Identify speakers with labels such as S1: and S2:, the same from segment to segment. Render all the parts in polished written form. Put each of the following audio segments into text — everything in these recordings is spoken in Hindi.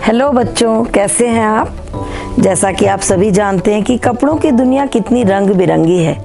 S1: हेलो बच्चों, कैसे हैं आप। जैसा कि आप सभी जानते हैं कि कपड़ों की दुनिया कितनी रंग बिरंगी है।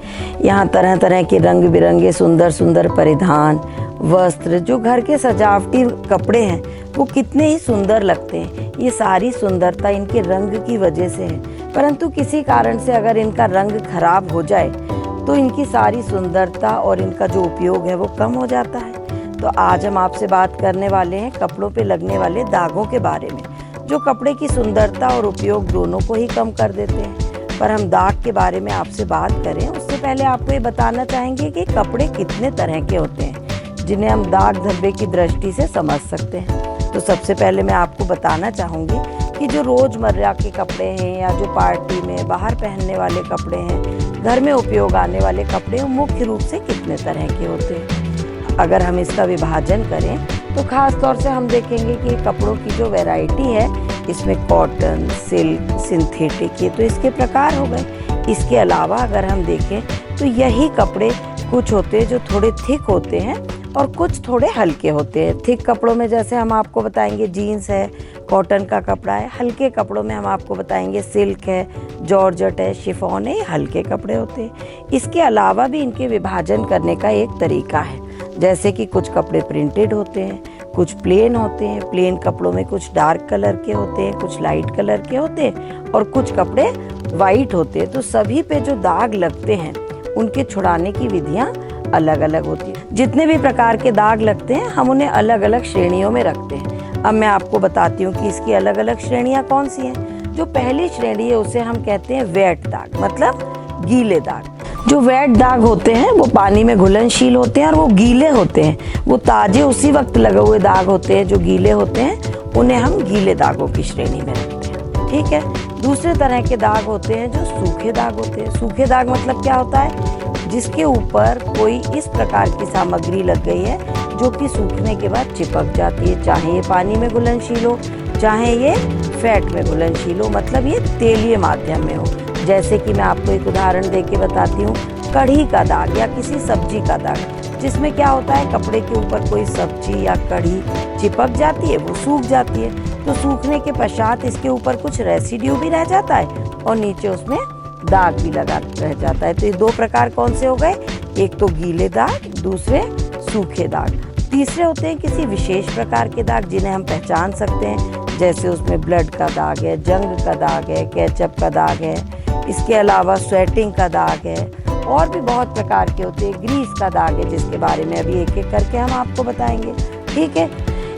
S1: यहाँ तरह तरह के रंग बिरंगे सुंदर सुंदर परिधान, वस्त्र, जो घर के सजावटी कपड़े हैं वो कितने ही सुंदर लगते हैं। ये सारी सुंदरता इनके रंग की वजह से है, परंतु किसी कारण से अगर इनका रंग खराब हो जाए तो इनकी सारी सुंदरता और इनका जो उपयोग है वो कम हो जाता है। तो आज हम आपसे बात करने वाले हैं कपड़ों पे लगने वाले दागों के बारे में, जो कपड़े की सुंदरता और उपयोग दोनों को ही कम कर देते हैं। पर हम दाग के बारे में आपसे बात करें उससे पहले आपको ये बताना चाहेंगे कि कपड़े कितने तरह के होते हैं जिन्हें हम दाग धब्बे की दृष्टि से समझ सकते हैं। तो सबसे पहले मैं आपको बताना चाहूँगी कि जो रोज़मर्रा के कपड़े हैं या जो पार्टी में बाहर पहनने वाले कपड़े हैं, घर में उपयोग आने वाले कपड़े, वो मुख्य रूप से कितने तरह के होते हैं। अगर हम इसका विभाजन करें तो खास तौर से हम देखेंगे कि कपड़ों की जो वैरायटी है इसमें कॉटन, सिल्क, सिंथेटिक, ये तो इसके प्रकार हो गए। इसके अलावा अगर हम देखें तो यही कपड़े कुछ होते हैं जो थोड़े थिक होते हैं और कुछ थोड़े हल्के होते हैं। थिक कपड़ों में जैसे हम आपको बताएंगे जीन्स है, कॉटन का कपड़ा है। हल्के कपड़ों में हम आपको बताएंगे सिल्क है, जॉर्जेट है, शिफॉन है, ये हल्के कपड़े होते हैं। इसके अलावा भी इनके विभाजन करने का एक तरीका है, जैसे कि कुछ कपड़े प्रिंटेड होते हैं, कुछ प्लेन होते हैं। प्लेन कपड़ों में कुछ डार्क कलर के होते हैं, कुछ लाइट कलर के होते हैं और कुछ कपड़े वाइट होते हैं। तो सभी पे जो दाग लगते हैं उनके छुड़ाने की विधियां अलग अलग होती हैं। जितने भी प्रकार के दाग लगते हैं हम उन्हें अलग अलग श्रेणियों में रखते हैं। अब मैं आपको बताती हूँ कि इसकी अलग अलग श्रेणियाँ कौन सी हैं। जो पहली श्रेणी है उसे हम कहते हैं वेट दाग, मतलब गीले दाग। जो वेट दाग होते हैं वो पानी में घुलनशील होते हैं और वो गीले होते हैं। वो ताजे उसी वक्त लगे हुए दाग होते हैं। जो गीले होते हैं उन्हें हम गीले दागों की श्रेणी में रखते हैं, ठीक है। दूसरे तरह के दाग होते हैं जो सूखे दाग होते हैं। सूखे दाग मतलब क्या होता है, जिसके ऊपर कोई इस प्रकार की सामग्री लग गई है जो कि सूखने के बाद चिपक जाती है, चाहे ये पानी में घुलनशील हो, चाहे ये फैट में घुलनशील हो, मतलब ये तेलीय माध्यम में हो। जैसे कि मैं आपको एक उदाहरण देके बताती हूँ, कढ़ी का दाग या किसी सब्जी का दाग, जिसमें क्या होता है कपड़े के ऊपर कोई सब्जी या कढ़ी चिपक जाती है, वो सूख जाती है। तो सूखने के पश्चात इसके ऊपर कुछ रेसिड्यू भी रह जाता है और नीचे उसमें दाग भी लगा रह जाता है। तो ये दो प्रकार कौन से हो गए, एक तो गीले दाग, दूसरे सूखे दाग। तीसरे होते हैं किसी विशेष प्रकार के दाग जिन्हें हम पहचान सकते हैं, जैसे उसमें ब्लड का दाग है, जंग का दाग है, केचप का दाग है। इसके अलावा स्वेटिंग का दाग है और भी बहुत प्रकार के होते हैं। ग्रीस का दाग है जिसके बारे में अभी एक एक करके हम आपको बताएंगे, ठीक है।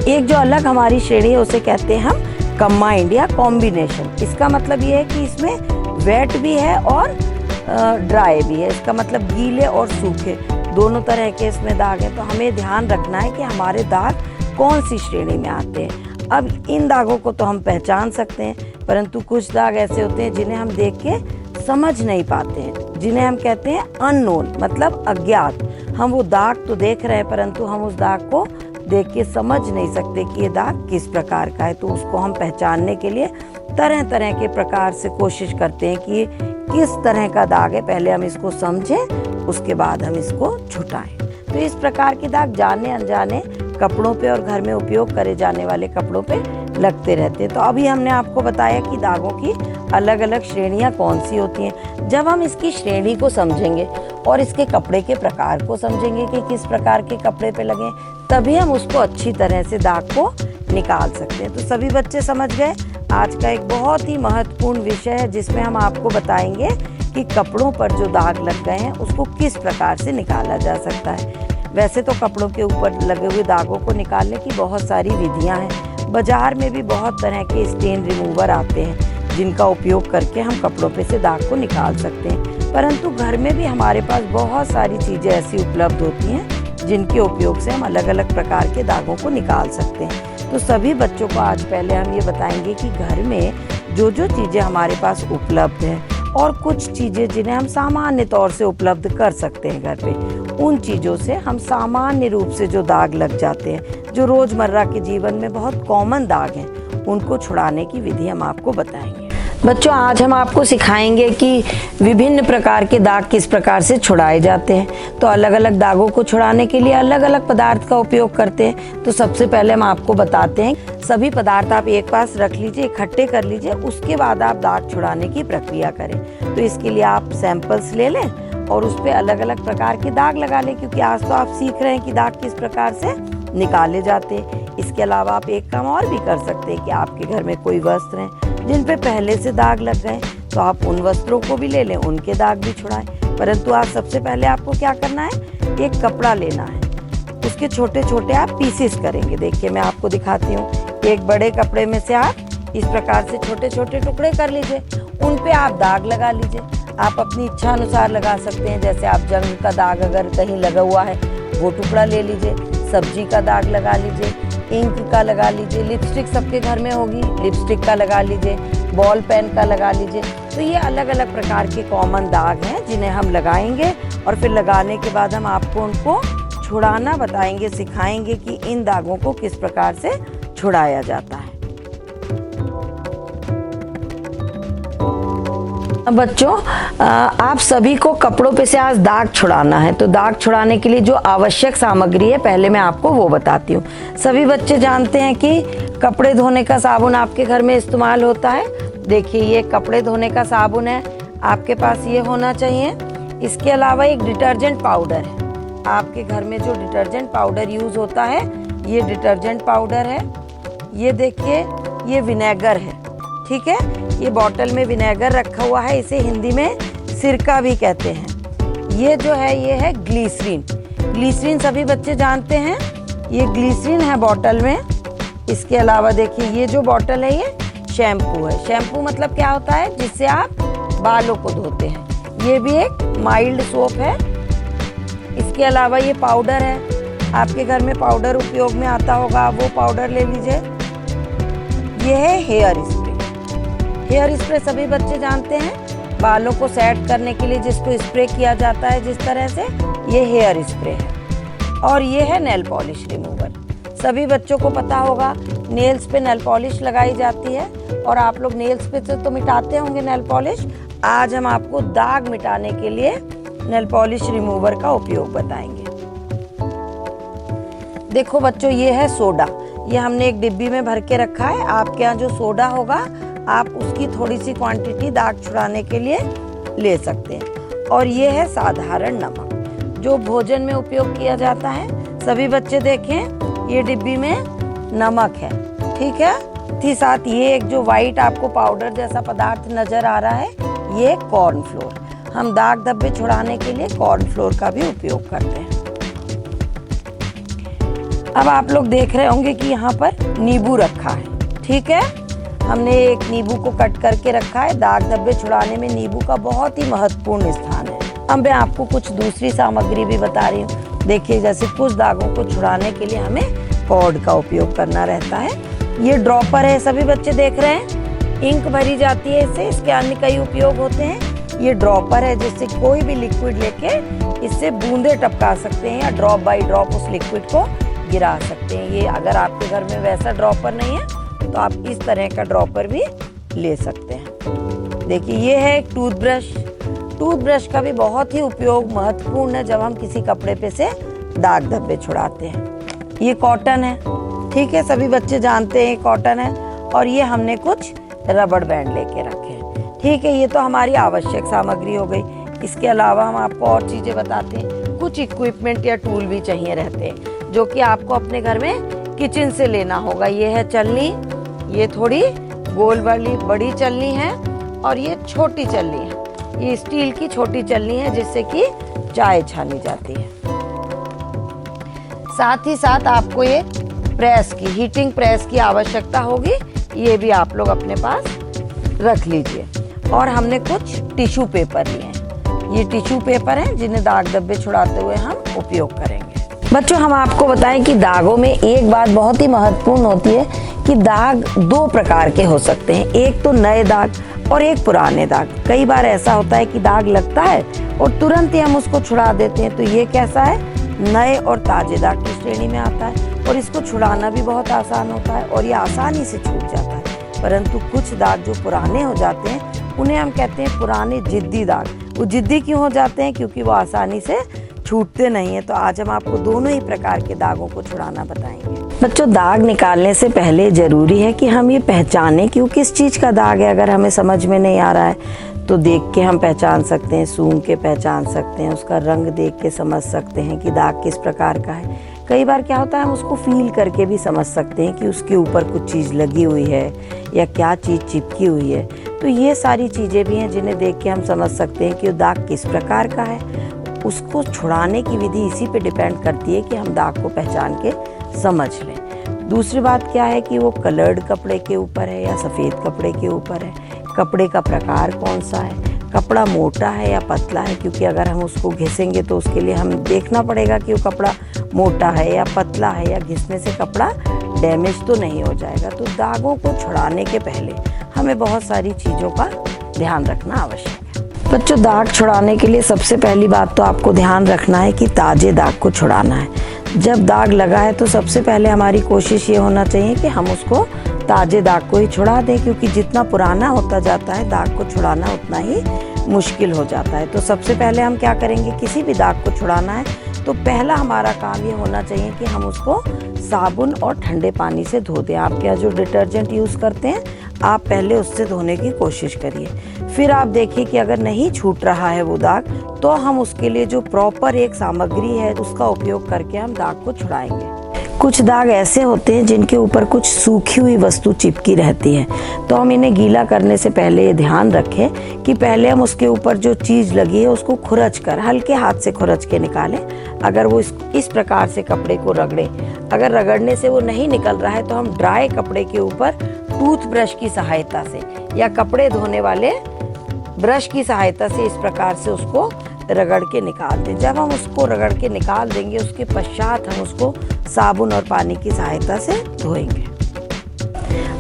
S1: एक जो अलग हमारी श्रेणी है उसे कहते हैं हम कंबाइंड या कॉम्बिनेशन। इसका मतलब ये है कि इसमें वेट भी है और ड्राई भी है। इसका मतलब गीले और सूखे दोनों तरह के इसमें दाग हैं। तो हमें ध्यान रखना है कि हमारे दाग कौन सी श्रेणी में आते हैं। अब इन दागों को तो हम पहचान सकते हैं, परंतु कुछ दाग ऐसे होते हैं जिन्हें हम देख के समझ नहीं पाते हैं, जिन्हें हम कहते हैं अननोन, मतलब अज्ञात। हम वो दाग तो देख रहे हैं परंतु हम उस दाग को देख के समझ नहीं सकते कि ये दाग किस प्रकार का है। तो उसको हम पहचानने के लिए तरह तरह के प्रकार से कोशिश करते हैं कि किस तरह का दाग है, पहले हम इसको समझें, उसके बाद हम इसको छुटाएं। तो इस प्रकार के दाग जाने अनजाने कपड़ों पे और घर में उपयोग करे जाने वाले कपड़ों पे लगते रहते हैं। तो अभी हमने आपको बताया कि दागों की अलग अलग श्रेणियां कौन सी होती हैं। जब हम इसकी श्रेणी को समझेंगे और इसके कपड़े के प्रकार को समझेंगे कि किस प्रकार के कपड़े पे लगे, तभी हम उसको अच्छी तरह से दाग को निकाल सकते हैं। तो सभी बच्चे समझ गए। आज का एक बहुत ही महत्वपूर्ण विषय है जिसमें हम आपको बताएंगे कि कपड़ों पर जो दाग लग गए हैं उसको किस प्रकार से निकाला जा सकता है। वैसे तो कपड़ों के ऊपर लगे हुए दागों को निकालने की बहुत सारी विधियां हैं। बाजार में भी बहुत तरह के स्टेन रिमूवर आते हैं जिनका उपयोग करके हम कपड़ों पे से दाग को निकाल सकते हैं। परंतु घर में भी हमारे पास बहुत सारी चीज़ें ऐसी उपलब्ध होती हैं जिनके उपयोग से हम अलग अलग प्रकार के दागों को निकाल सकते हैं। तो सभी बच्चों को आज पहले हम ये बताएंगे कि घर में जो जो चीज़ें हमारे पास उपलब्ध हैं और कुछ चीज़ें जिन्हें हम सामान्य तौर से उपलब्ध कर सकते हैं घर पे, उन चीज़ों से हम सामान्य रूप से जो दाग लग जाते हैं, जो रोज़मर्रा के जीवन में बहुत कॉमन दाग हैं, उनको छुड़ाने की विधि हम आपको बताएंगे। बच्चों, आज हम आपको सिखाएंगे कि विभिन्न प्रकार के दाग किस प्रकार से छुड़ाए जाते हैं। तो अलग अलग दागों को छुड़ाने के लिए अलग अलग पदार्थ का उपयोग करते हैं। तो सबसे पहले हम आपको बताते हैं, सभी पदार्थ आप एक पास रख लीजिए, इकट्ठे कर लीजिए, उसके बाद आप दाग छुड़ाने की प्रक्रिया करें। तो इसके लिए आप सैंपल्स ले लें और उस पर अलग अलग प्रकार के दाग लगा लें, क्योंकि आज तो आप सीख रहे हैं कि दाग किस प्रकार से निकाले जाते हैं। इसके अलावा आप एक काम और भी कर सकते हैं कि आपके घर में कोई वस्त्र हैं जिन पे पहले से दाग लग गए, तो आप उन वस्त्रों को भी ले लें, उनके दाग भी छुड़ाएं। परंतु आज सबसे पहले आपको क्या करना है, एक कपड़ा लेना है, उसके छोटे छोटे आप पीसेस करेंगे। देखिए मैं आपको दिखाती हूँ। एक बड़े कपड़े में से आप इस प्रकार से छोटे छोटे टुकड़े कर लीजिए, उन पे आप दाग लगा लीजिए। आप अपनी इच्छा अनुसार लगा सकते हैं, जैसे आप जंग का दाग अगर कहीं लगा हुआ है वो टुकड़ा ले लीजिए, सब्जी का दाग लगा लीजिए, इंक का लगा लीजिए, लिपस्टिक सबके घर में होगी, लिपस्टिक का लगा लीजिए, बॉल पेन का लगा लीजिए। तो ये अलग अलग प्रकार के कॉमन दाग हैं जिन्हें हम लगाएंगे और फिर लगाने के बाद हम आपको उनको छुड़ाना बताएंगे, सिखाएंगे कि इन दागों को किस प्रकार से छुड़ाया जाता है। बच्चों, आप सभी को कपड़ों पे से आज दाग छुड़ाना है। तो दाग छुड़ाने के लिए जो आवश्यक सामग्री है पहले मैं आपको वो बताती हूँ। सभी बच्चे जानते हैं कि कपड़े धोने का साबुन आपके घर में इस्तेमाल होता है। देखिए ये कपड़े धोने का साबुन है, आपके पास ये होना चाहिए। इसके अलावा एक डिटर्जेंट पाउडर है, आपके घर में जो डिटर्जेंट पाउडर यूज होता है ये डिटर्जेंट पाउडर है। ये देखिए ये विनेगर है, ठीक है, ये बॉटल में विनेगर रखा हुआ है, इसे हिंदी में सिरका भी कहते हैं। ये जो है ये है ग्लिसरीन। ग्लिसरीन सभी बच्चे जानते हैं, ये ग्लिसरीन है बॉटल में। इसके अलावा देखिए ये जो बॉटल है ये शैम्पू है। शैम्पू मतलब क्या होता है, जिससे आप बालों को धोते हैं। ये भी एक माइल्ड सोप है। इसके अलावा ये पाउडर है, आपके घर में पाउडर उपयोग में आता होगा, वो पाउडर ले लीजिए। ये है हेयर स्प्रे। हेयर स्प्रे सभी बच्चे जानते हैं, बालों को सेट करने के लिए जिसको स्प्रे किया जाता है जिस तरह से, ये हेयर स्प्रे है। और ये है नेल पॉलिश रिमूवर। सभी बच्चों को पता होगा नेल्स पे नेल पॉलिश लगाई जाती है और आप लोग नेल्स पे तो मिटाते होंगे नेल पॉलिश। आज हम आपको दाग मिटाने के लिए नेल पॉलिश रिमूवर का उपयोग बताएंगे। देखो बच्चों ये है सोडा, ये हमने एक डिब्बी में भर के रखा है। आपके यहाँ जो सोडा होगा आप उसकी थोड़ी सी क्वांटिटी दाग छुड़ाने के लिए ले सकते हैं। और ये है साधारण नमक जो भोजन में उपयोग किया जाता है। सभी बच्चे देखें ये डिब्बी में नमक है, ठीक है। साथ ये एक जो व्हाइट आपको पाउडर जैसा पदार्थ नजर आ रहा है ये कॉर्नफ्लोर। हम दाग धब्बे छुड़ाने के लिए कॉर्नफ्लोर का भी उपयोग करते हैं। अब आप लोग देख रहे होंगे कि यहाँ पर नींबू रखा है, ठीक है। हमने एक नींबू को कट करके रखा है। दाग धब्बे छुड़ाने में नींबू का बहुत ही महत्वपूर्ण स्थान है। अब मैं आपको कुछ दूसरी सामग्री भी बता रही हूँ। देखिए जैसे कुछ दागों को छुड़ाने के लिए हमें कॉर्ड का उपयोग करना रहता है। ये ड्रॉपर है, सभी बच्चे देख रहे हैं, इंक भरी जाती है इससे। इसके अन्य कई उपयोग होते हैं। ये ड्रॉपर है जिससे कोई भी लिक्विड लेके इससे बूंदे टपका सकते हैं या ड्रॉप बाई ड्रॉप उस लिक्विड को गिरा सकते हैं। ये अगर आपके घर में वैसा ड्रॉपर नहीं है तो आप इस तरह का ड्रॉपर भी ले सकते हैं। देखिए ये है एक टूथब्रश। टूथब्रश का भी बहुत ही उपयोग महत्वपूर्ण है जब हम किसी कपड़े पे से दाग धब्बे छुड़ाते हैं। ये कॉटन है, ठीक है, सभी बच्चे जानते हैं ये कॉटन है। और ये हमने कुछ रबड़ बैंड लेके रखे हैं, ठीक है। ये तो हमारी आवश्यक सामग्री हो गई। इसके अलावा हम आपको और चीजें बताते हैं। कुछ इक्विपमेंट या टूल भी चाहिए रहते हैं जो कि आपको अपने घर में किचन से लेना होगा। ये है चलनी, ये थोड़ी गोल वाली बड़ी चलनी है और ये छोटी चलनी है। ये स्टील की छोटी चलनी है जिससे कि चाय छानी जाती है। साथ ही साथ आपको ये प्रेस की, हीटिंग प्रेस की आवश्यकता होगी। ये भी आप लोग अपने पास रख लीजिए। और हमने कुछ टिश्यू पेपर लिए हैं। ये टिश्यू पेपर हैं जिन्हें दाग धब्बे छुड़ाते हुए हम उपयोग करेंगे। बच्चों हम आपको बताएं कि दागों में एक बात बहुत ही महत्वपूर्ण होती है कि दाग दो प्रकार के हो सकते हैं। एक तो नए दाग और एक पुराने दाग। कई बार ऐसा होता है कि दाग लगता है और तुरंत ही हम उसको छुड़ा देते हैं। तो ये कैसा है, नए और ताजे दाग की श्रेणी में आता है और इसको छुड़ाना भी बहुत आसान होता है और ये आसानी से छूट जाता है। परंतु कुछ दाग जो पुराने हो जाते हैं उन्हें हम कहते हैं पुराने जिद्दी दाग। वो जिद्दी क्यों हो जाते हैं? क्योंकि वो आसानी से छूटते नहीं हैं। तो आज हम आपको दोनों ही प्रकार के दागों को छुड़ाना बताएंगे। बच्चों, दाग निकालने से पहले ज़रूरी है कि हम ये पहचानें कि वो किस चीज़ का दाग है। अगर हमें समझ में नहीं आ रहा है तो देख के हम पहचान सकते हैं, सूंघ के पहचान सकते हैं, उसका रंग देख के समझ सकते हैं कि दाग किस प्रकार का है। कई बार क्या होता है, हम उसको फील करके भी समझ सकते हैं कि उसके ऊपर कुछ चीज़ लगी हुई है या क्या चीज़ चिपकी हुई है। तो ये सारी चीज़ें भी हैं जिन्हें देख के हम समझ सकते हैं कि वो दाग किस प्रकार का है। उसको छुड़ाने की विधि इसी पे डिपेंड करती है कि हम दाग को पहचान के समझ लें। दूसरी बात क्या है कि वो कलर्ड कपड़े के ऊपर है या सफ़ेद कपड़े के ऊपर है, कपड़े का प्रकार कौन सा है, कपड़ा मोटा है या पतला है। क्योंकि अगर हम उसको घिसेंगे तो उसके लिए हम देखना पड़ेगा कि वो कपड़ा मोटा है या पतला है, या घिसने से कपड़ा डैमेज तो नहीं हो जाएगा। तो दागों को छुड़ाने के पहले हमें बहुत सारी चीज़ों का ध्यान रखना आवश्यक है। बच्चों, दाग छुड़ाने के लिए सबसे पहली बात तो आपको ध्यान रखना है कि ताज़े दाग को छुड़ाना है। जब दाग लगा है तो सबसे पहले हमारी कोशिश ये होना चाहिए कि हम उसको ताज़े दाग को ही छुड़ा दें, क्योंकि जितना पुराना होता जाता है दाग को छुड़ाना उतना ही मुश्किल हो जाता है। तो सबसे पहले हम क्या करेंगे, किसी भी दाग को छुड़ाना है तो पहला हमारा काम ये होना चाहिए कि हम उसको साबुन और ठंडे पानी से धो दें। आप क्या जो डिटर्जेंट यूज़ करते हैं आप पहले उससे धोने की कोशिश करिए। फिर आप देखिए कि अगर नहीं छूट रहा है वो दाग तो हम उसके लिए जो प्रॉपर एक सामग्री है उसका उपयोग करके हम दाग को छुड़ाएंगे। कुछ दाग ऐसे होते हैं जिनके ऊपर कुछ सूखी हुई वस्तु चिपकी रहती है, तो हम इन्हें गीला करने से पहले ये ध्यान रखें कि पहले हम उसके ऊपर जो चीज़ लगी है उसको खुरच कर हल्के हाथ से खुरच के निकालें। अगर वो इस प्रकार से कपड़े को रगड़ें, अगर रगड़ने से वो नहीं निकल रहा है तो हम ड्राई कपड़े के ऊपर टूथब्रश की सहायता से या कपड़े धोने वाले ब्रश की सहायता से इस प्रकार से उसको रगड़ के निकाल दें। जब हम उसको रगड़ के निकाल देंगे उसके पश्चात हम उसको साबुन और पानी की सहायता से धोएंगे।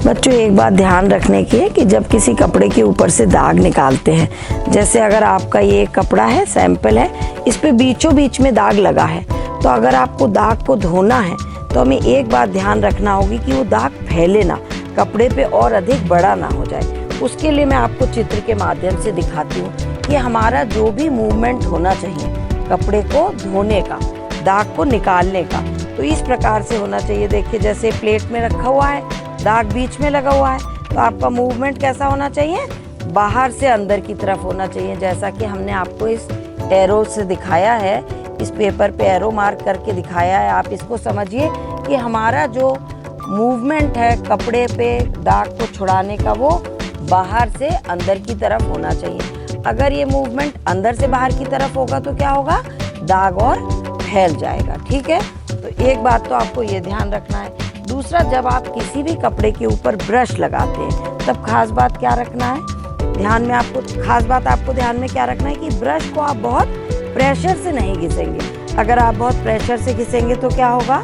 S1: बच्चों, एक बात ध्यान रखने की है कि जब किसी कपड़े के ऊपर से दाग निकालते हैं, जैसे अगर आपका ये कपड़ा है, सैंपल है, इस पे बीचों बीच में दाग लगा है, तो अगर आपको दाग को धोना है तो हमें एक बात ध्यान रखना होगी कि वो दाग फैले ना, कपड़े पे और अधिक बड़ा ना हो जाए। उसके लिए मैं आपको चित्र के माध्यम से दिखाती हूँ कि हमारा जो भी मूवमेंट होना चाहिए कपड़े को धोने का, दाग को निकालने का, तो इस प्रकार से होना चाहिए। देखिए, जैसे प्लेट में रखा हुआ है, दाग बीच में लगा हुआ है, तो आपका मूवमेंट कैसा होना चाहिए? बाहर से अंदर की तरफ होना चाहिए। जैसा कि हमने आपको इस एरो से दिखाया है, इस पेपर पे एरो मार्क करके दिखाया है। आप इसको समझिए कि हमारा जो मूवमेंट है कपड़े पे दाग को छुड़ाने का वो बाहर से अंदर की तरफ होना चाहिए। अगर ये मूवमेंट अंदर से बाहर की तरफ होगा तो क्या होगा? दाग और फैल जाएगा। ठीक है, तो एक बात तो आपको ये ध्यान रखना है। दूसरा, जब आप किसी भी कपड़े के ऊपर ब्रश लगाते हैं तब खास बात क्या रखना है ध्यान में? आपको ध्यान में क्या रखना है कि ब्रश को आप बहुत प्रेशर से नहीं घिसेंगे। अगर आप बहुत प्रेशर से घिसेंगे तो क्या होगा?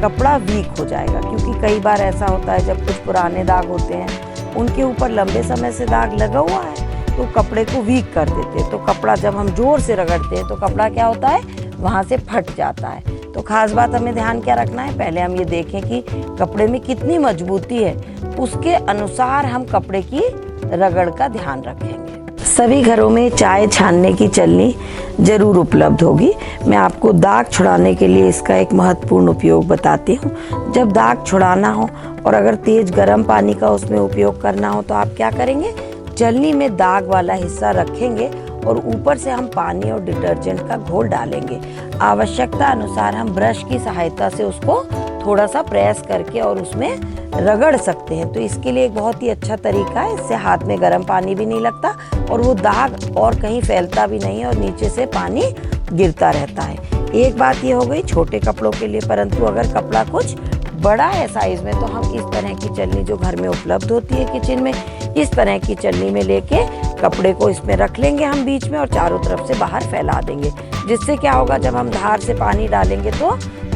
S1: कपड़ा वीक हो जाएगा। क्योंकि कई बार ऐसा होता है जब कुछ पुराने दाग होते हैं उनके ऊपर लंबे समय से दाग लगा हुआ है तो कपड़े को वीक कर देते हैं। तो कपड़ा जब हम जोर से रगड़ते हैं तो कपड़ा क्या होता है? वहाँ से फट जाता है। तो खास बात हमें ध्यान क्या रखना है? पहले हम ये देखें कि कपड़े में कितनी मजबूती है, उसके अनुसार हम कपड़े की रगड़ का ध्यान रखेंगे। सभी घरों में चाय छानने की चलनी जरूर उपलब्ध होगी। मैं आपको दाग छुड़ाने के लिए इसका एक महत्वपूर्ण उपयोग बताती हूँ। जब दाग छुड़ाना हो और अगर तेज गर्म पानी का उसमें उपयोग करना हो तो आप क्या करेंगे? चलनी में दाग वाला हिस्सा रखेंगे और ऊपर से हम पानी और डिटर्जेंट का घोल डालेंगे। आवश्यकता अनुसार हम ब्रश की सहायता से उसको थोड़ा सा प्रेस करके और उसमें रगड़ सकते हैं। तो इसके लिए एक बहुत ही अच्छा तरीका है, इससे हाथ में गर्म पानी भी नहीं लगता और वो दाग और कहीं फैलता भी नहीं है और नीचे से पानी गिरता रहता है। एक बात ये हो गई छोटे कपड़ों के लिए, परंतु अगर कपड़ा कुछ बड़ा है साइज में तो हम इस तरह की चलनी जो घर में उपलब्ध होती है किचन में, इस तरह की चलनी में लेके कपड़े को इसमें रख लेंगे हम बीच में और चारों तरफ से बाहर फैला देंगे। जिससे क्या होगा, जब हम धार से पानी डालेंगे तो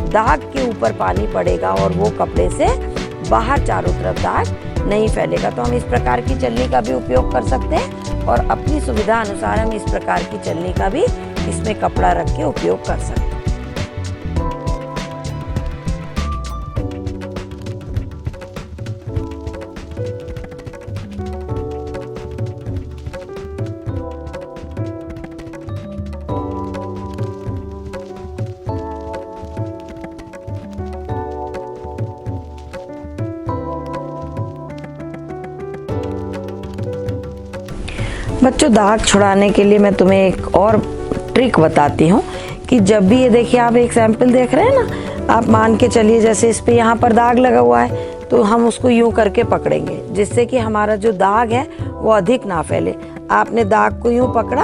S1: दाग के ऊपर पानी पड़ेगा और वो कपड़े से बाहर चारों तरफ दाग नहीं फैलेगा। तो हम इस प्रकार की चलनी का भी उपयोग कर सकते हैं और अपनी सुविधा अनुसार हम इस प्रकार की चलनी का भी इसमें कपड़ा रख के उपयोग कर सकते हैं। बच्चों, दाग छुड़ाने के लिए मैं तुम्हें एक और ट्रिक बताती हूँ कि जब भी ये देखिए, आप एक सैंपल देख रहे हैं ना, आप मान के चलिए जैसे इस पे यहाँ पर दाग लगा हुआ है, तो हम उसको यूं करके पकड़ेंगे जिससे कि हमारा जो दाग है वो अधिक ना फैले। आपने दाग को यूं पकड़ा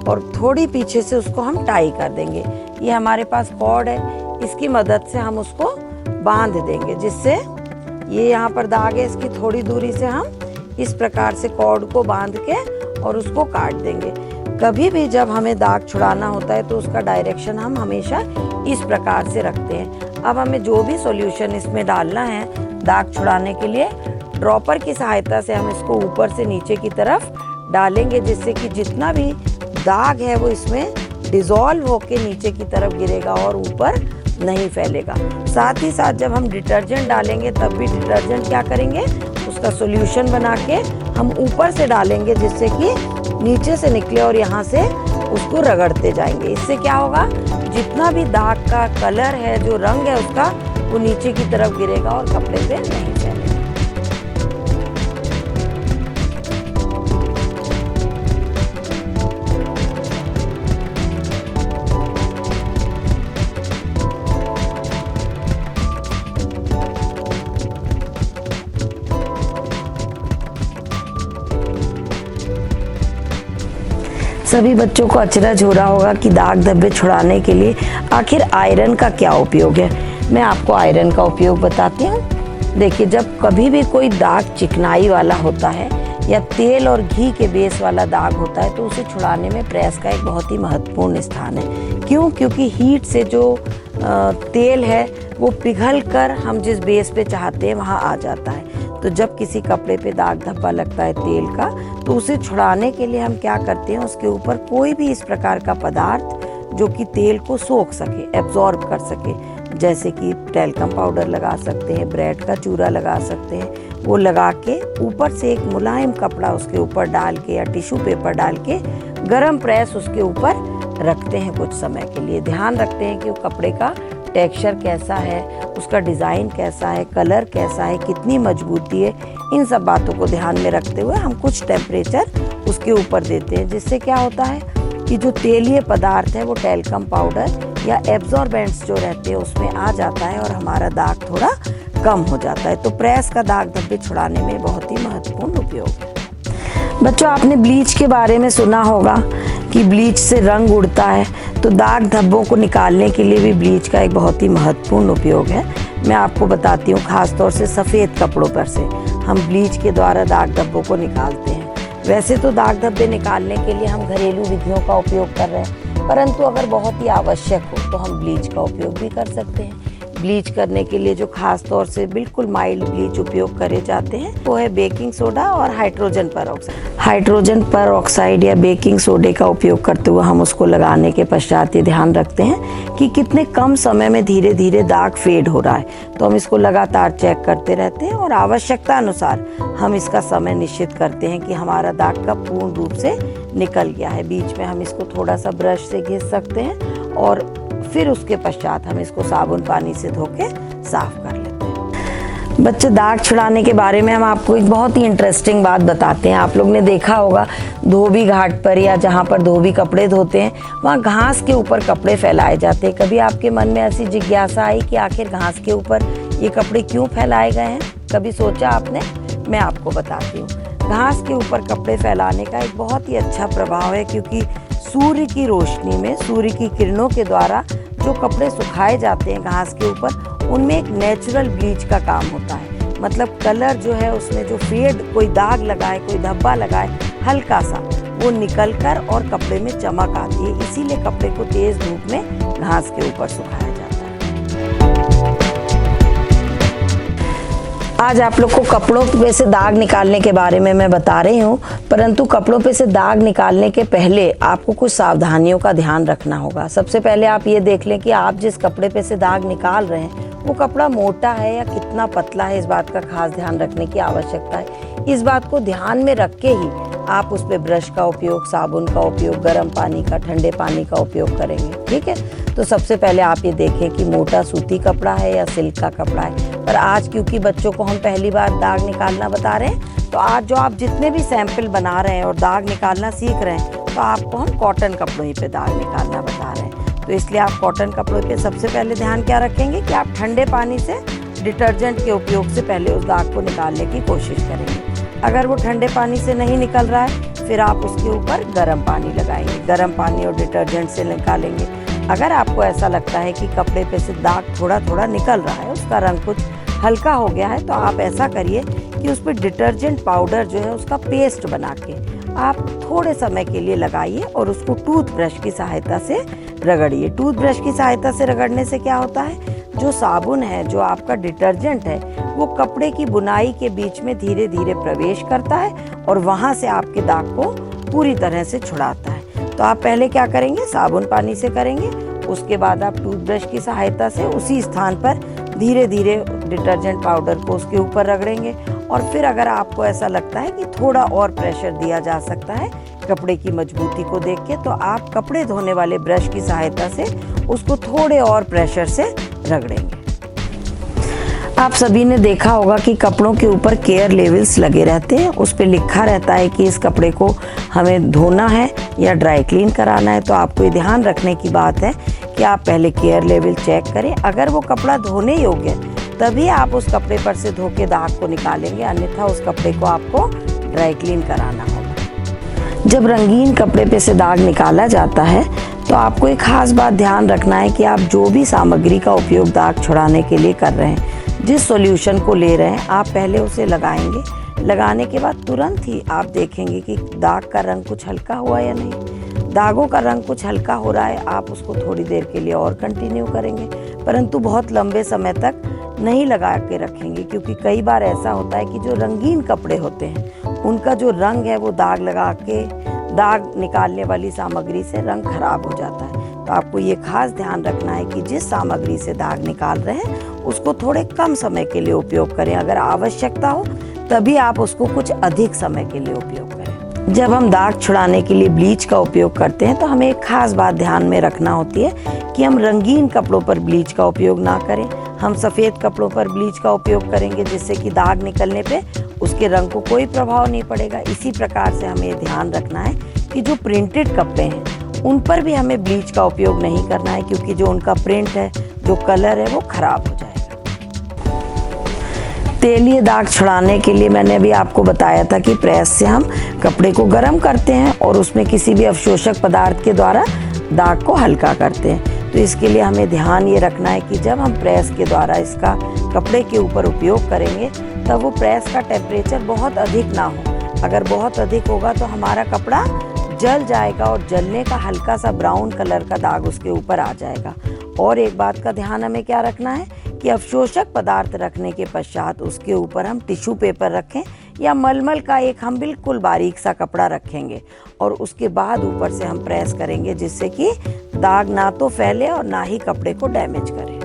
S1: और थोड़ी पीछे से उसको हम टाई कर देंगे। ये हमारे पास कॉर्ड है, इसकी मदद से हम उसको बांध देंगे, जिससे ये यहाँ पर दाग है, इसकी थोड़ी दूरी से हम इस प्रकार से कॉर्ड को बांध के और उसको काट देंगे। कभी भी जब हमें दाग छुड़ाना होता है तो उसका डायरेक्शन हम हमेशा इस प्रकार से रखते हैं। अब हमें जो भी सॉल्यूशन इसमें डालना है दाग छुड़ाने के लिए, ड्रॉपर की सहायता से हम इसको ऊपर से नीचे की तरफ डालेंगे, जिससे कि जितना भी दाग है वो इसमें डिज़ोल्व होके नीचे की तरफ गिरेगा और ऊपर नहीं फैलेगा। साथ ही साथ जब हम डिटर्जेंट डालेंगे तब भी डिटर्जेंट क्या करेंगे, उसका सॉल्यूशन बना के हम ऊपर से डालेंगे, जिससे कि नीचे से निकले और यहाँ से उसको रगड़ते जाएंगे। इससे क्या होगा, जितना भी दाग का कलर है, जो रंग है उसका, वो नीचे की तरफ गिरेगा और कपड़े पे नहीं फैलेगा। सभी बच्चों को अचरज हो रहा होगा कि दाग धब्बे छुड़ाने के लिए आखिर आयरन का क्या उपयोग है। मैं आपको आयरन का उपयोग बताती हूँ। देखिए, जब कभी भी कोई दाग चिकनाई वाला होता है या तेल और घी के बेस वाला दाग होता है, तो उसे छुड़ाने में प्रेस का एक बहुत ही महत्वपूर्ण स्थान है। क्यों? क्योंकि हीट से जो तेल है वो पिघल कर हम जिस बेस पे चाहते हैं वहाँ आ जाता है। तो जब किसी कपड़े पे दाग धब्बा लगता है तेल का, तो उसे छुड़ाने के लिए हम क्या करते हैं, उसके ऊपर कोई भी इस प्रकार का पदार्थ जो कि तेल को सोख सके, एब्जॉर्ब कर सके, जैसे कि टैल्कम पाउडर लगा सकते हैं, ब्रेड का चूरा लगा सकते हैं, वो लगा के ऊपर से एक मुलायम कपड़ा उसके ऊपर डाल के या टिश्यू पेपर डाल के गरम प्रेस उसके ऊपर रखते हैं कुछ समय के लिए। ध्यान रखते हैं कि वो कपड़े का टेक्सचर कैसा है, उसका डिज़ाइन कैसा है, कलर कैसा है, कितनी मजबूती है, इन सब बातों को ध्यान में रखते हुए हम कुछ टेम्परेचर उसके ऊपर देते हैं, जिससे क्या होता है कि जो तेलीय पदार्थ है वो टैल्कम पाउडर या एब्जॉर्बेंट्स जो रहते हैं उसमें आ जाता है और हमारा दाग थोड़ा कम हो जाता है। तो प्रेस का दाग धब्बे छुड़ाने में बहुत ही महत्वपूर्ण उपयोग है। बच्चों, आपने ब्लीच के बारे में सुना होगा कि ब्लीच से रंग उड़ता है, तो दाग धब्बों को निकालने के लिए भी ब्लीच का एक बहुत ही महत्वपूर्ण उपयोग है। मैं आपको बताती हूँ, खास तौर से सफ़ेद कपड़ों पर से हम ब्लीच के द्वारा दाग धब्बों को निकालते हैं। वैसे तो दाग धब्बे निकालने के लिए हम घरेलू विधियों का उपयोग कर रहे हैं, परंतु अगर बहुत ही आवश्यक हो तो हम ब्लीच का उपयोग भी कर सकते हैं। ब्लीच करने के लिए जो खास तौर से बिल्कुल माइल्ड ब्लीच उपयोग करे जाते हैं वो है बेकिंग सोडा और हाइड्रोजन परऑक्साइड। हाइड्रोजन परऑक्साइड या बेकिंग सोडे का उपयोग करते हुए हम उसको लगाने के पश्चात ये ध्यान रखते हैं कि कितने कम समय में धीरे धीरे दाग फेड हो रहा है। तो हम इसको लगातार चेक करते रहते हैं और आवश्यकता अनुसार हम इसका समय निश्चित करते हैं कि हमारा दाग कब पूर्ण रूप से निकल गया है। बीच में हम इसको थोड़ा सा ब्रश से घिस सकते हैं और फिर उसके पश्चात हम इसको साबुन पानी से धो के साफ कर लेते हैं। बच्चे, दाग छुड़ाने के बारे में हम आपको एक बहुत ही इंटरेस्टिंग बात बताते हैं। आप लोग ने देखा होगा धोबी घाट पर या जहाँ पर धोबी कपड़े धोते हैं, वहाँ घास के ऊपर कपड़े फैलाए जाते हैं। कभी आपके मन में ऐसी जिज्ञासा आई कि आखिर घास के ऊपर ये कपड़े क्यों फैलाए गए हैं? कभी सोचा आपने? मैं आपको बताती हूँ। घास के ऊपर कपड़े फैलाने का एक बहुत ही अच्छा प्रभाव है, क्योंकि सूर्य की रोशनी में, सूर्य की किरणों के द्वारा जो कपड़े सुखाए जाते हैं घास के ऊपर, उनमें एक नेचुरल ब्लीच का काम होता है। मतलब कलर जो है उसमें जो फेड, कोई दाग लगा है, कोई धब्बा लगा है हल्का सा, वो निकल कर और कपड़े में चमक आती है। इसीलिए कपड़े को तेज धूप में घास के ऊपर सुखाया जाता है। आज आप लोग को कपड़ों पे से दाग निकालने के बारे में मैं बता रही हूँ, परंतु कपड़ों पे से दाग निकालने के पहले आपको कुछ सावधानियों का ध्यान रखना होगा। सबसे पहले आप ये देख लें कि आप जिस कपड़े पे से दाग निकाल रहे हैं वो कपड़ा मोटा है या कितना पतला है, इस बात का खास ध्यान रखने की आवश्यकता है। इस बात को ध्यान में रख के ही आप उस पर ब्रश का उपयोग, साबुन का उपयोग, गर्म पानी का, ठंडे पानी का उपयोग करेंगे। ठीक है, तो सबसे पहले आप ये देखें कि मोटा सूती कपड़ा है या सिल्क का कपड़ा है। पर आज क्योंकि बच्चों को हम पहली बार दाग निकालना बता रहे हैं, तो आज जो आप जितने भी सैंपल बना रहे हैं और दाग निकालना सीख रहे हैं, तो आपको हम कॉटन कपड़ों ही पे दाग निकालना बता रहे हैं। तो इसलिए आप कॉटन कपड़ों पे सबसे पहले ध्यान क्या रखेंगे कि आप ठंडे पानी से डिटर्जेंट के उपयोग से पहले उस दाग को निकालने की कोशिश करेंगे। अगर वो ठंडे पानी से नहीं निकल रहा है, फिर आप उसके ऊपर गर्म पानी लगाएंगे, गर्म पानी और डिटर्जेंट से निकालेंगे। अगर आपको ऐसा लगता है कि कपड़े पे से दाग थोड़ा थोड़ा निकल रहा है, उसका रंग कुछ हल्का हो गया है, तो आप ऐसा करिए कि उस पर डिटर्जेंट पाउडर जो है उसका पेस्ट बना के आप थोड़े समय के लिए लगाइए और उसको टूथब्रश की सहायता से रगड़िए। टूथब्रश की सहायता से रगड़ने से क्या होता है, जो साबुन है, जो आपका डिटर्जेंट है, वो कपड़े की बुनाई के बीच में धीरे धीरे प्रवेश करता है और वहाँ से आपके दाग को पूरी तरह से छुड़ाता है। तो आप पहले क्या करेंगे, साबुन पानी से करेंगे, उसके बाद आप टूथब्रश की सहायता से उसी स्थान पर धीरे धीरे डिटर्जेंट पाउडर को उसके ऊपर रगड़ेंगे। और फिर अगर आपको ऐसा लगता है कि थोड़ा और प्रेशर दिया जा सकता है कपड़े की मजबूती को देख के, तो आप कपड़े धोने वाले ब्रश की सहायता से उसको थोड़े और प्रेशर से रगड़ेंगे। आप सभी ने देखा होगा कि कपड़ों के ऊपर केयर लेवल्स लगे रहते हैं, उस पर लिखा रहता है कि इस कपड़े को हमें धोना है या ड्राई क्लीन कराना है। तो आपको ये ध्यान रखने की बात है कि आप पहले केयर लेवल चेक करें। अगर वो कपड़ा धोने योग्य है तभी आप उस कपड़े पर से धो के दाग को निकालेंगे, अन्यथा उस कपड़े को आपको ड्राई क्लीन कराना होगा। जब रंगीन कपड़े पे से दाग निकाला जाता है, तो आपको एक खास बात ध्यान रखना है कि आप जो भी सामग्री का उपयोग दाग छुड़ाने के लिए कर रहे हैं, जिस सॉल्यूशन को ले रहे हैं, आप पहले उसे लगाएंगे। लगाने के बाद तुरंत ही आप देखेंगे कि दाग का रंग कुछ हल्का हुआ या नहीं। दागों का रंग कुछ हल्का हो रहा है, आप उसको थोड़ी देर के लिए और कंटिन्यू करेंगे, परंतु बहुत लंबे समय तक नहीं लगा के रखेंगे, क्योंकि कई बार ऐसा होता है कि जो रंगीन कपड़े होते हैं उनका जो रंग है वो दाग लगा के, दाग निकालने वाली सामग्री से रंग खराब हो जाता है। तो आपको ये खास ध्यान रखना है कि जिस सामग्री से दाग निकाल रहे हैं उसको थोड़े कम समय के लिए उपयोग करें। अगर आवश्यकता हो तभी आप उसको कुछ अधिक समय के लिए उपयोग करें। जब हम दाग छुड़ाने के लिए ब्लीच का उपयोग करते हैं, तो हमें एक खास बात ध्यान में रखना होती है कि हम रंगीन कपड़ों पर ब्लीच का उपयोग ना करें। हम सफ़ेद कपड़ों पर ब्लीच का उपयोग करेंगे, जिससे कि दाग निकलने पे उसके रंग को कोई प्रभाव नहीं पड़ेगा। इसी प्रकार से हमें ध्यान रखना है कि जो प्रिंटेड कपड़े हैं उन पर भी हमें ब्लीच का उपयोग नहीं करना है, क्योंकि जो उनका प्रिंट है, जो कलर है, वो खराब हो जाएगा। तेलीय दाग छुड़ाने के लिए मैंने अभी आपको बताया था कि प्रेस से हम कपड़े को गर्म करते हैं और उसमें किसी भी अवशोषक पदार्थ के द्वारा दाग को हल्का करते हैं। तो इसके लिए हमें ध्यान ये रखना है कि जब हम प्रेस के द्वारा इसका कपड़े के ऊपर उपयोग करेंगे, तब वो प्रेस का टेम्परेचर बहुत अधिक ना हो। अगर बहुत अधिक होगा तो हमारा कपड़ा जल जाएगा और जलने का हल्का सा ब्राउन कलर का दाग उसके ऊपर आ जाएगा। और एक बात का ध्यान हमें क्या रखना है कि अवशोषक पदार्थ रखने के पश्चात उसके ऊपर हम टिश्यू पेपर रखें या मलमल का एक हम बिल्कुल बारीक सा कपड़ा रखेंगे और उसके बाद ऊपर से हम प्रेस करेंगे, जिससे कि दाग ना तो फैले और ना ही कपड़े को डैमेज करे।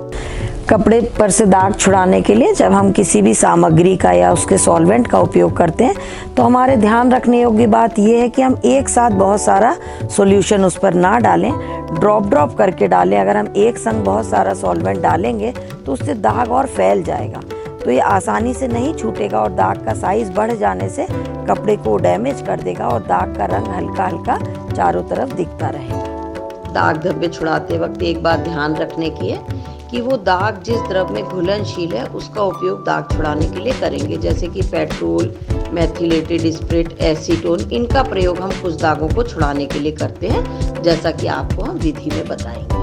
S1: कपड़े पर से दाग छुड़ाने के लिए जब हम किसी भी सामग्री का या उसके सॉल्वेंट का उपयोग करते हैं, तो हमारे ध्यान रखने योग्य बात यह है कि हम एक साथ बहुत सारा सॉल्यूशन उस पर ना डालें, ड्रॉप करके डालें। अगर हम एक संग बहुत सारा सॉल्वेंट डालेंगे तो उससे दाग और फैल जाएगा, तो ये आसानी से नहीं छूटेगा और दाग का साइज बढ़ जाने से कपड़े को डैमेज कर देगा और दाग का रंग हल्का हल्का चारों तरफ दिखता रहेगा। दाग धब्बे छुड़ाते वक्त एक बात ध्यान रखने की है कि वो दाग जिस द्रव में घुलनशील है उसका उपयोग दाग छुड़ाने के लिए करेंगे, जैसे कि पेट्रोल, मेथिलेटेड स्प्रिट, एसीटोन। इनका प्रयोग हम कुछ दागों को छुड़ाने के लिए करते हैं, जैसा कि आपको हम विधि में बताएंगे।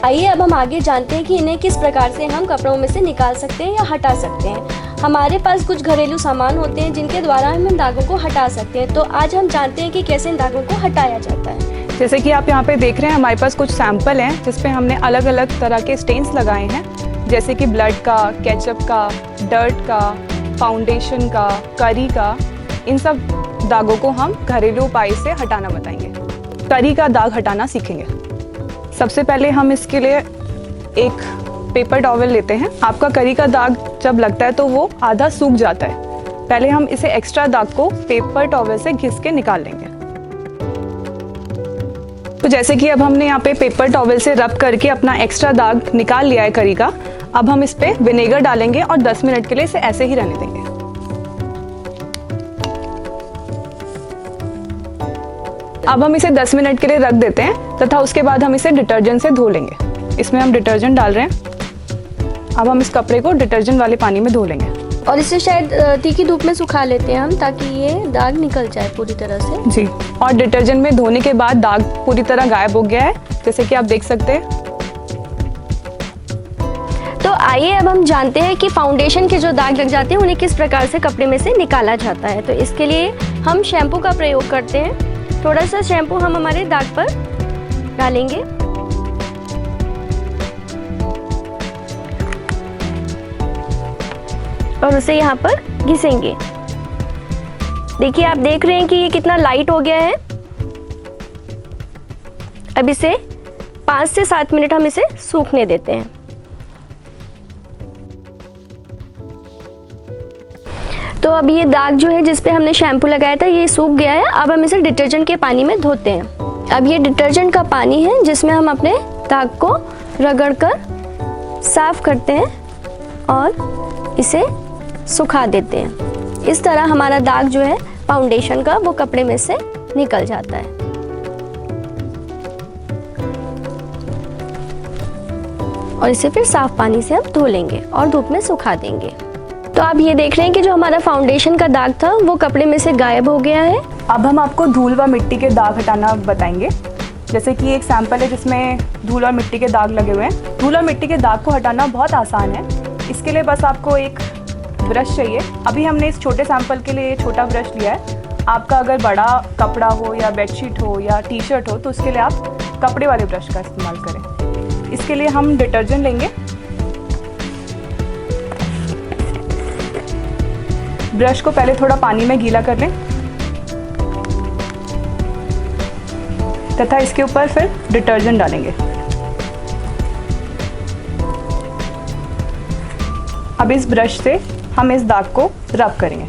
S2: आइए अब हम आगे जानते हैं कि इन्हें किस प्रकार से हम कपड़ों में से निकाल सकते हैं या हटा सकते हैं। हमारे पास कुछ घरेलू सामान होते हैं जिनके द्वारा हम इन दागों को हटा सकते हैं। तो आज हम जानते हैं कि कैसे इन दागों को हटाया जाता है।
S3: जैसे कि आप यहाँ पे देख रहे हैं, हमारे पास कुछ सैंपल हैं जिसपे हमने अलग अलग तरह के स्टेन्स लगाए हैं, जैसे कि ब्लड का, केचप का, डर्ट का, फाउंडेशन का, करी का। इन सब दागों को हम घरेलू उपाय से हटाना बताएंगे। करी का दाग हटाना सीखेंगे। सबसे पहले हम इसके लिए एक पेपर टॉवल लेते हैं। आपका करी का दाग जब लगता है तो वो आधा सूख जाता है। पहले हम इसे एक्स्ट्रा दाग को पेपर टॉवल से घिस के निकाल लेंगे। तो जैसे कि अब हमने यहाँ पे पेपर टॉवल से रब करके अपना एक्स्ट्रा दाग निकाल लिया है करी का। अब हम इस पे विनेगर डालेंगे और 10 मिनट के लिए इसे ऐसे ही रहने देंगे। अब हम इसे 10 मिनट के लिए रख देते हैं तथा उसके बाद हम इसे डिटर्जेंट से धो लेंगे। इसमें हम डिटर्जेंट डाल रहे हैं। अब हम इस कपड़े को डिटर्जेंट वाले पानी में धो लेंगे
S2: और इसे शायद तीखी धूप में सुखा लेते हैं हम, ताकि ये दाग निकल जाए पूरी तरह से।
S3: जी, और डिटर्जेंट में धोने के बाद दाग पूरी तरह गायब हो गया है, जैसे कि आप देख सकते हैं।
S2: तो आइए अब हम जानते हैं कि फाउंडेशन के जो दाग लग जाते हैं उन्हें किस प्रकार से कपड़े में से निकाला जाता है। तो इसके लिए हम शैम्पू का प्रयोग करते हैं। थोड़ा सा शैम्पू हम हमारे दाग पर डालेंगे और उसे यहाँ पर घिसेंगे। देखिए, आप देख रहे हैं कि ये कितना लाइट हो गया है। अब इसे 5 से 7 मिनट हम इसे सूखने देते हैं। तो अब ये दाग जो है जिस पे हमने शैम्पू लगाया था ये सूख गया है। अब हम इसे डिटर्जेंट के पानी में धोते हैं। अब ये डिटर्जेंट का पानी है जिसमें हम अपने दाग को रगड़कर साफ करते हैं और इसे सुखा देते हैं। इस तरह हमारा दाग जो है फाउंडेशन का वो कपड़े में से निकल जाता है। और इसे फिर साफ पानी से हम धो लेंगे और धूप में सुखा देंगे। तो आप ये देख रहे हैं कि जो हमारा फाउंडेशन का दाग था वो कपड़े में से गायब हो गया है।
S3: अब हम आपको धूल व मिट्टी के दाग हटाना बताएंगे। जैसे कि एक सैंपल है जिसमें धूल और मिट्टी के दाग लगे हुए हैं। धूल और मिट्टी के दाग को हटाना बहुत आसान है। इसके लिए बस आपको एक ब्रश चाहिए। अभी हमने इस छोटे सैंपल के लिए छोटा ब्रश लिया है। आपका अगर बड़ा कपड़ा हो या बेडशीट हो या टी शर्ट हो तो उसके लिए आप कपड़े वाले ब्रश का इस्तेमाल करें। इसके लिए हम डिटर्जेंट लेंगे। ब्रश को पहले थोड़ा पानी में गीला कर लें तथा इसके ऊपर फिर डिटर्जेंट डालेंगे। अब इस ब्रश से हम इस दाग को रब करेंगे।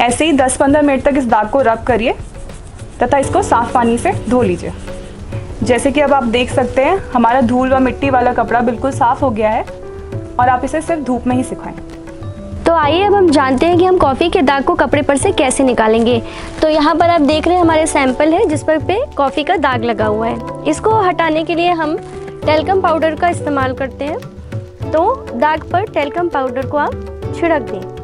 S3: ऐसे ही 10-15 मिनट तक इस दाग को रब करिए तथा इसको साफ पानी से धो लीजिए। जैसे कि अब आप देख सकते हैं हमारा धूल व मिट्टी वाला कपड़ा बिल्कुल साफ हो गया है और आप इसे सिर्फ धूप में ही सुखाएं।
S2: तो आइए अब हम जानते हैं कि हम कॉफ़ी के दाग को कपड़े पर से कैसे निकालेंगे। तो यहाँ पर आप देख रहे हैं हमारे सैंपल है जिस पर पे कॉफ़ी का दाग लगा हुआ है। इसको हटाने के लिए हम टेल्कम पाउडर का इस्तेमाल करते हैं। तो दाग पर टेल्कम पाउडर को आप छिड़क दें।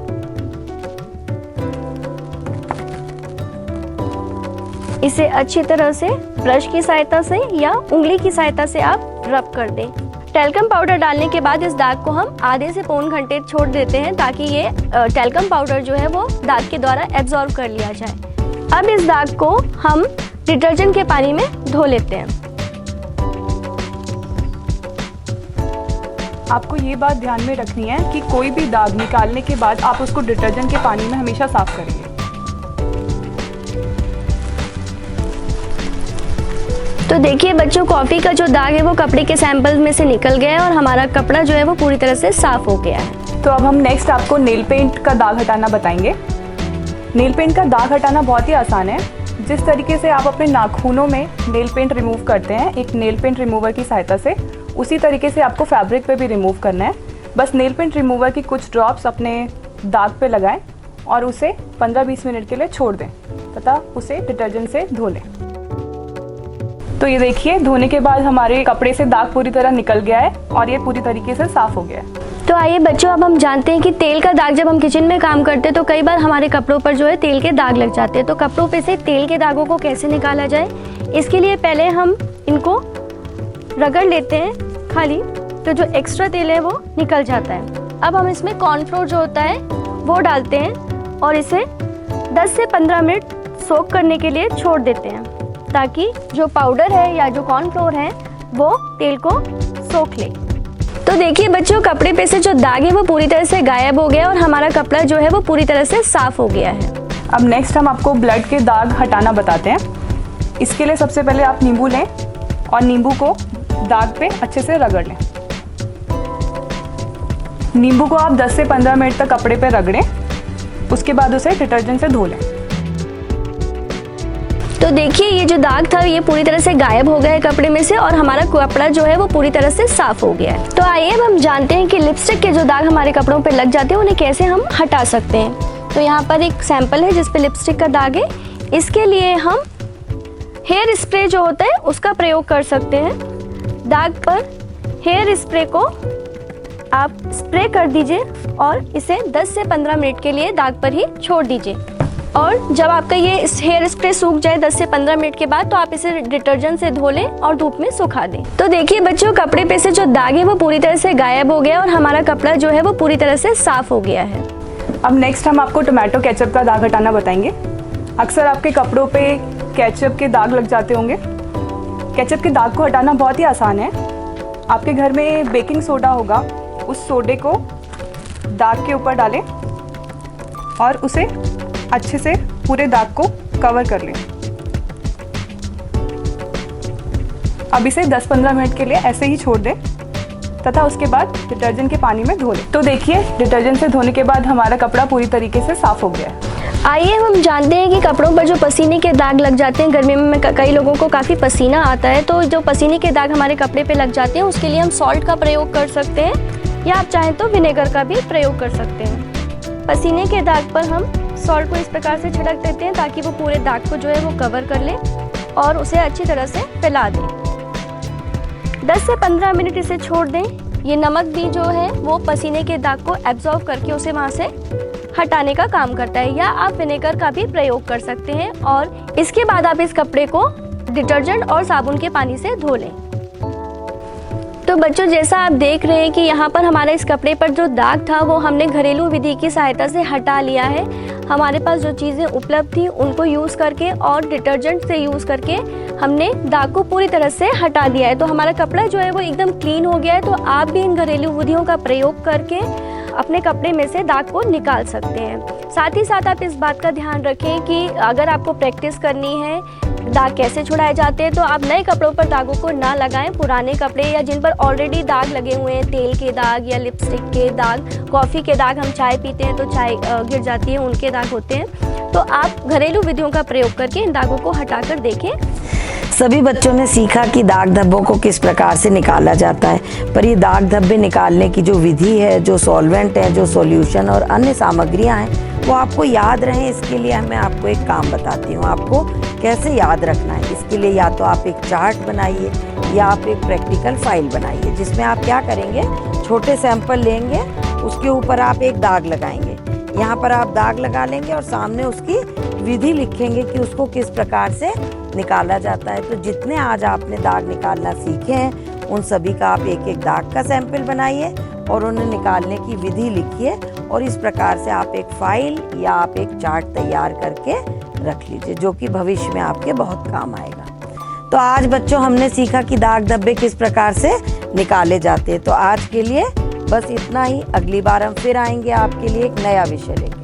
S2: इसे अच्छी तरह से ब्रश की सहायता से या उंगली की सहायता से आप रब कर दें। टेल्कम पाउडर डालने के बाद इस दाग को हम आधे से पौन घंटे छोड़ देते हैं ताकि ये टेल्कम पाउडर जो है वो दाग के द्वारा एब्जॉर्ब कर लिया जाए। अब इस दाग को हम डिटर्जेंट के पानी में धो लेते हैं।
S3: आपको ये बात ध्यान में रखनी है कि कोई भी दाग निकालने के बाद आप उसको डिटर्जेंट के पानी में हमेशा साफ करेंगे।
S2: तो देखिए बच्चों, कॉफ़ी का जो दाग है वो कपड़े के सैंपल में से निकल गया है और हमारा कपड़ा जो है वो पूरी तरह से साफ हो गया है।
S3: तो अब हम नेक्स्ट आपको नेल पेंट का दाग हटाना बताएंगे। नेल पेंट का दाग हटाना बहुत ही आसान है। जिस तरीके से आप अपने नाखूनों में नेल पेंट रिमूव करते हैं एक नेल पेंट रिमूवर की सहायता से, उसी तरीके से आपको फैब्रिक पे भी रिमूव करना है। बस नेल पेंट रिमूवर की कुछ ड्रॉप्स अपने दाग पे लगाएं और उसे 15-20 मिनट के लिए छोड़ दें तथा उसे डिटर्जेंट से धो लें। तो ये देखिए, धोने के बाद हमारे कपड़े से दाग पूरी तरह निकल गया है और ये पूरी तरीके से साफ हो गया है।
S2: तो आइए बच्चों, अब हम जानते हैं कि तेल का दाग जब हम किचन में काम करते हैं तो कई बार हमारे कपड़ों पर जो है तेल के दाग लग जाते हैं। तो कपड़ों पे से तेल के दागों को कैसे निकाला जाए, इसके लिए पहले हम इनको रगड़ लेते हैं खाली, तो जो एक्स्ट्रा तेल है वो निकल जाता है। अब हम इसमें कॉर्नफ्लोर जो होता है वो डालते हैं और इसे 10 से 15 मिनट सोक करने के लिए छोड़ देते हैं ताकि जो पाउडर है या जो कॉर्नफ्लोर है वो तेल को सोख ले। तो देखिए बच्चों, कपड़े पे से जो दाग है वो पूरी तरह से गायब हो गया और हमारा कपड़ा जो है वो पूरी तरह से साफ हो गया है।
S3: अब नेक्स्ट हम आपको ब्लड के दाग हटाना बताते हैं। इसके लिए सबसे पहले आप नींबू लें और नींबू को दाग पे अच्छे से रगड़ लें। नींबू को आप 10 से 15 मिनट तक कपड़े पे रगड़ें, उसके बाद उसे डिटर्जेंट से धो लें।
S2: तो देखिए ये जो दाग था ये पूरी तरह से गायब हो गया है कपड़े में से और हमारा कपड़ा जो है वो पूरी तरह से साफ हो गया है। तो आइए अब हम जानते हैं कि लिपस्टिक के जो दाग हमारे कपड़ों पे लग जाते हैं उन्हें कैसे हम हटा सकते हैं। तो यहाँ पर एक सैंपल है जिस पे लिपस्टिक का दाग है। इसके लिए हम हेयर स्प्रे जो होता है उसका प्रयोग कर सकते हैं। दाग पर हेयर स्प्रे को आप स्प्रे कर दीजिए और इसे 10 से 15 मिनट के लिए दाग पर ही छोड़ दीजिए। और जब आपका ये हेयर स्प्रे सूख जाए 10 से 15 मिनट के बाद तो आप इसे डिटर्जेंट से धो लें और धूप में सुखा दें। तो देखिए बच्चों, कपड़े पे से जो दाग है वो पूरी तरह से गायब हो गया और हमारा कपड़ा जो है वो पूरी तरह से साफ हो गया है।
S3: अब नेक्स्ट हम आपको टोमेटो केचप का दाग हटाना बताएंगे। अक्सर आपके कपड़ों पे केचप के दाग लग जाते होंगे। केचप के दाग को हटाना बहुत ही आसान है। आपके घर में बेकिंग सोडा होगा, उस सोडे को दाग के ऊपर डालें और उसे अच्छे से पूरे दाग को कवर कर लें। अब इसे 10-15 मिनट के लिए ऐसे ही छोड़ दें तथा उसके बाद डिटर्जेंट के पानी में धो लें। तो देखिए डिटर्जेंट से धोने के बाद हमारा कपड़ा पूरी तरीके से साफ हो गया है।
S2: आइए हम जानते हैं कि कपड़ों पर जो पसीने के दाग लग जाते हैं, गर्मी में कई लोगों को काफ़ी पसीना आता है, तो जो पसीने के दाग हमारे कपड़े पे लग जाते हैं उसके लिए हम सॉल्ट का प्रयोग कर सकते हैं या आप चाहें तो विनेगर का भी प्रयोग कर सकते हैं। पसीने के दाग पर हम सॉल्ट को इस प्रकार से छिड़क देते हैं ताकि वो पूरे दाग को जो है वो कवर कर ले और उसे अच्छी तरह से फैला दें। 10 से 15 मिनट इसे छोड़ दें। ये नमक भी जो है वो पसीने के दाग को एब्जॉर्ब करके उसे वहाँ से हटाने का काम करता है, या आप विनेगर का भी प्रयोग कर सकते हैं और इसके बाद आप इस कपड़े को डिटर्जेंट और साबुन के पानी से धो लें। तो बच्चों, जैसा आप देख रहे हैं कि यहाँ पर हमारे इस कपड़े पर जो दाग था वो हमने घरेलू विधि की सहायता से हटा लिया है। हमारे पास जो चीज़ें उपलब्ध थी उनको यूज़ करके और डिटर्जेंट से यूज़ करके हमने दाग को पूरी तरह से हटा दिया है। तो हमारा कपड़ा जो है वो एकदम क्लीन हो गया है। तो आप भी इन घरेलू विधियों का प्रयोग करके अपने कपड़े में से दाग को निकाल सकते हैं। साथ ही साथ आप इस बात का ध्यान रखें कि अगर आपको प्रैक्टिस करनी है दाग कैसे छुड़ाए जाते हैं तो आप नए कपड़ों पर दागों को ना लगाएं। पुराने कपड़े या जिन पर ऑलरेडी दाग लगे हुए हैं, तेल के दाग या लिपस्टिक के दाग, कॉफ़ी के दाग, हम चाय पीते हैं तो चाय गिर जाती है, उनके दाग होते हैं, तो आप घरेलू विधियों का प्रयोग करके इन दागों को हटाकर देखें।
S1: सभी बच्चों ने सीखा कि दाग धब्बों को किस प्रकार से निकाला जाता है, पर ये दाग धब्बे निकालने की जो विधि है, जो सॉल्वेंट है, जो सॉल्यूशन और अन्य सामग्रियां हैं वो आपको याद रहें, इसके लिए मैं आपको एक काम बताती हूँ आपको कैसे याद रखना है। इसके लिए या तो आप एक चार्ट बनाइए या आप एक प्रैक्टिकल फाइल बनाइए जिसमें आप क्या करेंगे, छोटे सैंपल लेंगे, उसके ऊपर आप एक दाग लगाएंगे, यहाँ पर आप दाग लगा लेंगे और सामने उसकी विधि लिखेंगे कि उसको किस प्रकार से निकाला जाता है। तो जितने आज आपने दाग निकालना सीखे हैं उन सभी का आप एक एक दाग का सैंपल बनाइए और उन्हें निकालने की विधि लिखिए और इस प्रकार से आप एक फाइल या आप एक चार्ट तैयार करके रख लीजिए जो कि भविष्य में आपके बहुत काम आएगा। तो आज बच्चों हमने सीखा कि दाग धब्बे किस प्रकार से निकाले जाते हैं। तो आज के लिए बस इतना ही। अगली बार हम फिर आएंगे आपके लिए एक नया विषय लेकर।